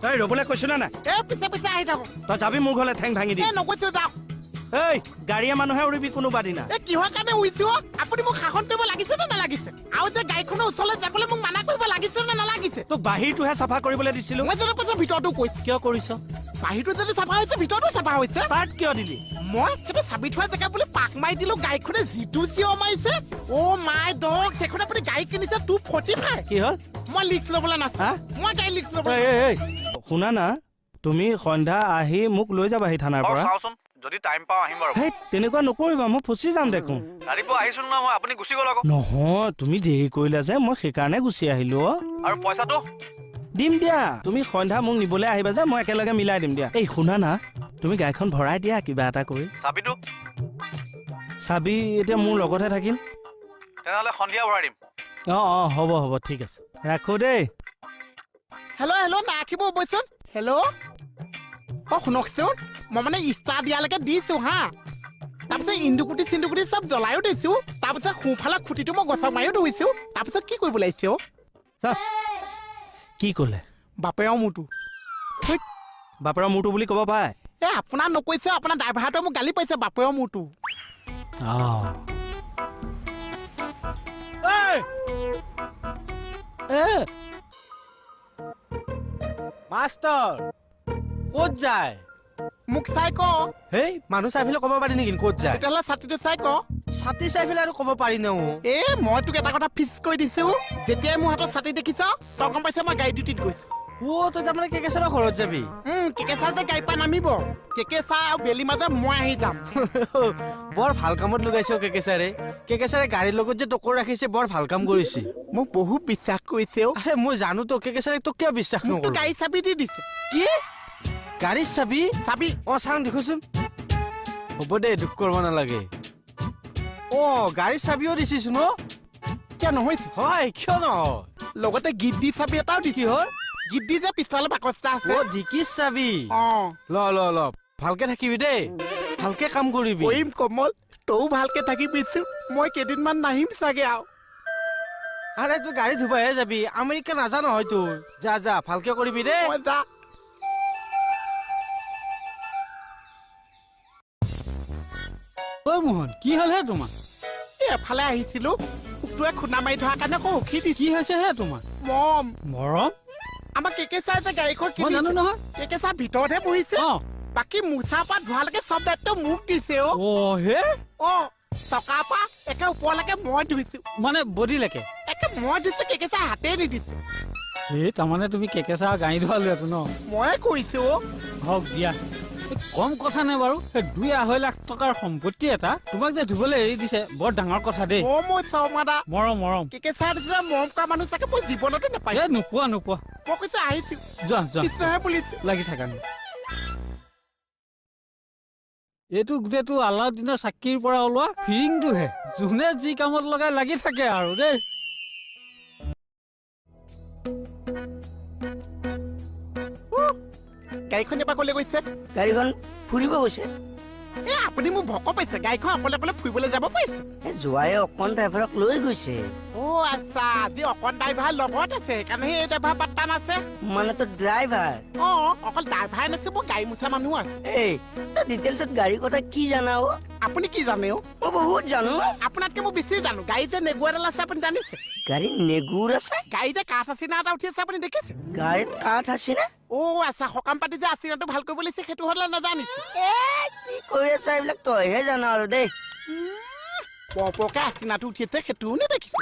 তই ৰ'বলৈ কৈছ না নাই পিছে পিছে আহি থাকো তই যাবি মোৰ ঘৰলৈ ঠেং ভাঙি দি নকৈছো যাওক এই গাড়ীয়ে মানুহে উৰিবি কোনোবা দিনা কিহৰ কাৰণে উৰিছো আপুনি মোক শাসন কৰিব লাগিছে নে নালাগিছে আৰু যে গাড়ীখনৰ ওচৰলৈ যাবলৈ মোক মানা কৰিব লাগিছে নে নালাগিছে তোক বাহিৰটোহে চাফা কৰিবলৈ দিছিলো মই যদি কৈছো ভিতৰটো কৈছো কিয় কৰিছ বাহিৰটো যদি চাফা হৈছে ভিতৰটো চাফা হৈছে ষ্টাৰ্ট কিয় দিলি মই সেইটো চাবি থোৱা জেগা বুলি পাক মাৰি দিলো গাড়ীখনে যিটো চিঞৰ মাৰিছে অ' মাই ডগ সেইখন আপুনি গাড়ী কিনিছে 245 কি হ'ল মই লিক্স ল'বলৈ নাছো মই গাড়ী লিক্স ল'বলৈ শুনা না তুমি সন্ধ্যা আহি মোক লৈ যাবাহি থানাৰ পৰা যদি টাইম পাও আহিম বাৰু হেই তেনেকুৱা নকৰিবা মই ফচি যাম দেখোন ৰাতিপুৱা আহিছোন না মই আপুনি গুচি গ'ল আকৌ নহয় তুমি দেৰি কৰিলা যে মই সেইকাৰণে গুচি আহিলো আৰু পইচাটো দিম দিয়া তুমি সন্ধ্যা মোক নিবলৈ আহিবা যে মই একেলগে মিলাই দিম দিয়া এই শুনা না তুমি গাড়ীখন ভৰাই দিয়া কিবা এটা কৰি চাবিটো চাবি এতিয়া মোৰ লগতহে থাকিল তেনেহ'লে সন্ধিয়া ভৰাই দিম হ'ব হ'ব ঠিক আছে ৰাখো দেই হেল্ল' নাৰাখিব বৈচোন হেল্ল' শুনকচোন মই মানে ষ্টাৰ দিয়ালৈকে দিছো হা তাৰপিছত ইন্দুকুটি চিন্দুকুটি চব জ্বলাইও দিছো তাৰপিছত সোঁফালৰ খুঁটিটো মই গছক মাৰিও ধৰিছো তাৰপিছত কি কৰিব লাগিছে কি ক'লে বাপেৰৰ মূৰটো বাপেৰৰ মূৰটো বুলি ক'ব পাৰে আপোনাৰ নকৈছে আপোনাৰ ড্ৰাইভাৰটোৱে মোক গালি পাইছে বাপেৰৰ মূৰটো মাষ্টৰ ক'ত যায় মোক চাই ক হেই মানুহ চাই পেলাই ক'ব পাৰি নেকি ক'ত যায় তেতিয়াহ'লে ছাতিটো চাই ক ছাতি চাই পেলাই আৰু ক'ব পাৰি ন মই তোক এটা কথা ফিক্স কৰি দিছো যেতিয়াই মোৰ হাতত ছাতি দেখিছ তই গম পাইছ মই গাড়ী ডিউটিত গৈছো তই তাৰমানে কেকেচাৰৰ ঘৰত যাবি কেকেচা যে গাড়ী পৰা নামিব কেকেচা আৰু বেলি মাজত মই আহি যাম বৰ ভাল কামত লগাইছে কেকেচাৰে গাড়ীৰ লগত যে টক্কৰ ৰাখিছে বৰ ভাল কাম কৰিছে মোক বহুত বিশ্বাস কৰিছে মই জানো তো কেকেচাৰে তোক কিয় বিশ্বাস নকৰো গাড়ী চাবি দি দিছে কি গাড়ীৰ চাবি চাওঁ দেখোচোন হ'ব দে দুখ কৰিব নালাগে গাড়ীৰ চাবিও দিছিছো ন কিয় নহয় হয় কিয় নহয় লগতে গীত দি চাবি এটাও দিছি হয় গীত দি যে পিছফালে বাকচটা আছে ডিকিৰ চাবি ল ভালকে থাকিবি দেই ভালকে কাম কৰিবি কৰিম কমল তও ভালকে থাকিবি মই কেইদিনমান নাহিম চাগে আৰে তই গাড়ী ধুবাইহে যাবি আমেৰিকা নাজানো হয়তো যা ভালকে কৰিবি দেই যা মোহন কি হ'ল হে তোমাৰ এফালে আহিছিলো কুকুৰে খুন্দা মাৰি ধৰাৰ কাৰণে আকৌ উঠি দি কি হৈছে হে তোমাৰ মৰম আমাৰ কেকেচাই যে গাড়ীখন জানো নহয় কেকেচা ভিতৰতহে বহিছে বাকী মোচা পাত ধোৱালৈকে চব দায়িত্ব মোক দিছে চকা পা একে ওপৰলৈকে মই ধুইছো মানে বডিলৈকে একে মই ধুইছো কেকেচা হাতে নিদিছে তাৰমানে তুমি কেকেচা গাড়ী ধোৱালো ন ময়ে কৰিছো হওক দিয়া কম কথা নাই বাৰু 2-2.5 লাখ টকাৰ সম্পত্তি এটা তোমাক যে ধুবলৈ এৰি দিছে বৰ ডাঙৰ কথা দেই মৰম কেকেচা দিছে মৰম কৰা মানুহ চাগে মই জীৱনতো নাপাই নোপোৱা মই কৈছো আহিছো যোৱা লাগি থাকা এইটো গোটেইটো আলাউদ্দিনৰ চাকিৰ পৰা ওলোৱা ফিৰিংটোহে যোনে যি কামত লগাই লাগি থাকে আৰু দেই গাড়ীখন এবাৰ ক'লে গৈছে গাড়ীখন ফুৰিব গৈছে আপুনি মোক ভক পাইছে গাড়ীখন অকলে ফুৰিবলৈ যাব পাৰিছে যোৱাই অকণ ড্ৰাইভাৰক লৈ গৈছে আচ্ছা আজি অকণ ড্ৰাইভাৰ লগত আছে সেইকাৰণে এই ড্ৰাইভাৰ পাত্তা নাছে মানে তো ড্ৰাইভাৰ অকল ড্ৰাইভাৰ নাছে মই গাড়ী মুঠা মানুহ আছে তই ডিটেইলছত গাড়ীৰ কথা কি জানা আপুনি কি জানে মই বহুত জানো আপোনাতকে মই বেছি জানো গাড়ী যে নেগুৰ এডাল আছে আপুনি জানিছে গাড়ী নেগুৰ আছে গাড়ী যে কাঠ আচিনা এটা উঠি আছে আপুনি দেখিছে গাড়ীত কাঠ আছে নে আচ্ছা সকাম পাতি যে আচিনাটো ভাল কৰিব লাগিছে সেইটো হলে নাজানিছে কি কৈ আছা এইবিলাক তইহে জানা আৰু দেই পকে আচিনাটো উঠিছে সেইটোও নেদেখিছে